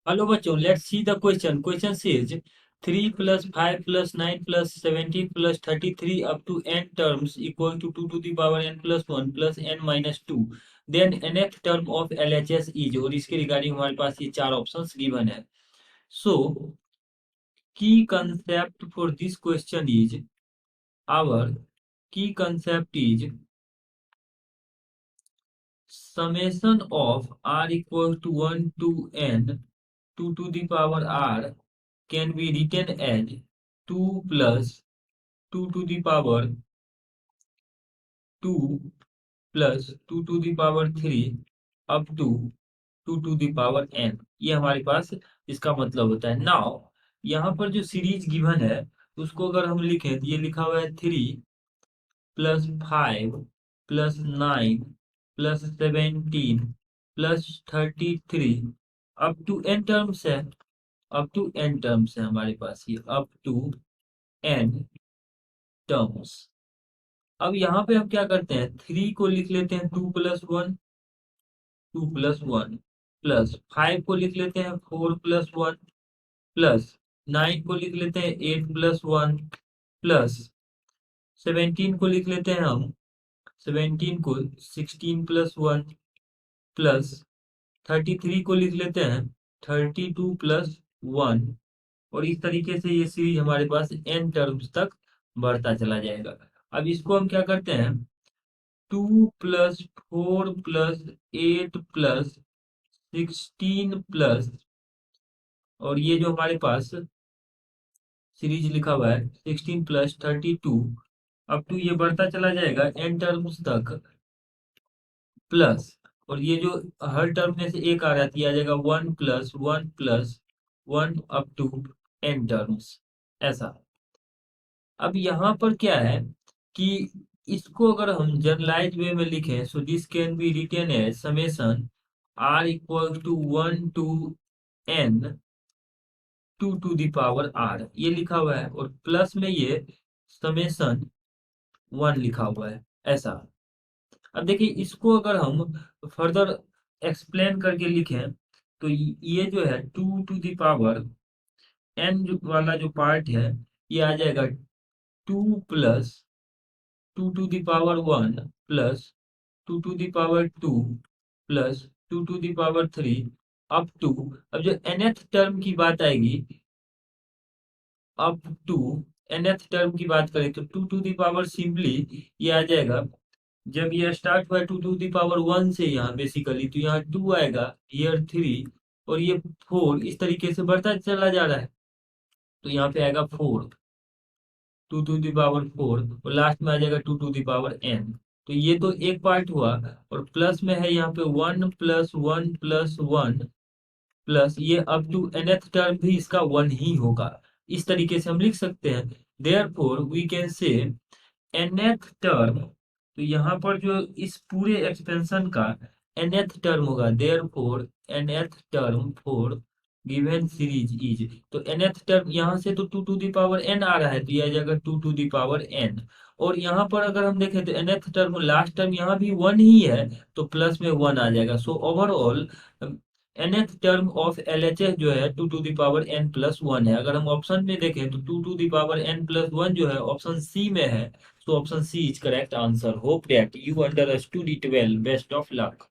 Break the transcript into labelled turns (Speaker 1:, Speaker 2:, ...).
Speaker 1: Hello bachon, let's see the question. Question says 3 plus 5 plus 9 plus 17 plus 33 up to n terms equal to 2 to the power n plus 1 plus n minus 2. Then nth term of LHS is, और इसके regarding हमारे पास ये चार options given है. So key concept for this question is, our key concept is summation of r equals to 1 to n 2 to the power r can be written as 2 plus 2 to the power 2 plus 2 to the power 3 up to 2 to the power n. ये हमारे पास इसका मतलब होता है. Now यहाँ पर जो series given है उसको अगर हम लिखें तो ये लिखा हुआ है 3 plus 5 plus 9 plus 17 plus 33 up to n terms है. अप टू एन टर्म्स है हमारे पास, ये अप टू एन टर्म्स. अब यहाँ पे हम क्या करते हैं, 3 को लिख लेते हैं 2 प्लस 1 प्लस 5 को लिख लेते हैं 4 प्लस 1 प्लस 9 को लिख लेते हैं 8 प्लस 1 प्लस 17 को लिख लेते हैं हम 17 को 16 प्लस 1 प्लस 33 को लिख लेते हैं 32 प्लस 1. और इस तरीके से ये सीरीज हमारे पास n टर्म्स तक बढ़ता चला जाएगा. अब इसको हम क्या करते हैं, 2 प्लस 4 प्लस 8 प्लस 16 और ये जो हमारे पास सीरीज लिखा हुआ है 16 प्लस 32 अप टू ये बढ़ता चला जाएगा n टर्म्स तक प्लस. और ये जो हर टर्म में से एक आ रहा है तो ये आ जाएगा 1 plus 1 up to n terms, ऐसा. अब यहाँ पर क्या है कि इसको अगर हम जनरलाइज वे में लिखें, so this can be written as summation r equal to 1 to n 2 to the power r, ये लिखा हुआ है. और प्लस में ये समेशन 1 लिखा हुआ है, ऐसा. अब देखिए इसको अगर हम फर्दर एक्सप्लेन करके लिखें तो ये जो है 2 टू द पावर n वाला जो पार्ट है ये आ जाएगा 2 plus 2 to the power 1 plus 2 to the power 2 plus 2 to the power 3 up to. अब जो nth टर्म की बात आएगी, अप टू nth टर्म की बात करें तो 2 टू द पावर सिंपली ये आ जाएगा, जब ये स्टार्ट हुआ 2 टू द पावर 1 से यहाँ बेसिकली, तो यहाँ 2 आएगा, ईयर 3 और ये 4, इस तरीके से बढ़ता चला जा रहा है. तो यहाँ पे आएगा 4, 2 टू द पावर 4 और लास्ट में आ जाएगा 2 टू द पावर n. तो ये तो एक पार्ट हुआ. और प्लस में है यहाँ पे 1 प्लस 1 प्लस 1 प्लस ये अप टू nth टर्म भी इसका 1 ही होगा. इस तरीके से हम लिख सकते हैं. Therefore we can say nth term, तो यहाँ पर जो इस पूरे एक्सपेंशन का nth टर्म होगा, therefore nth term for given series is, तो nth टर्म यहाँ से तो 2 टू द पावर n आ रहा है तो ये आ जाएगा 2 टू द पावर n. और यहाँ पर अगर हम देखें तो nth टर्म लास्ट टर्म यहाँ भी 1 ही है तो प्लस में 1 आ जाएगा. So overall nth term of LHS जो है 2 to the power n plus 1 है. अगर हम ऑप्शन में देखें तो 2 to the power n plus 1 जो है ऑप्शन सी में है. So option C is correct answer. Hope that you understood it well. Best of luck.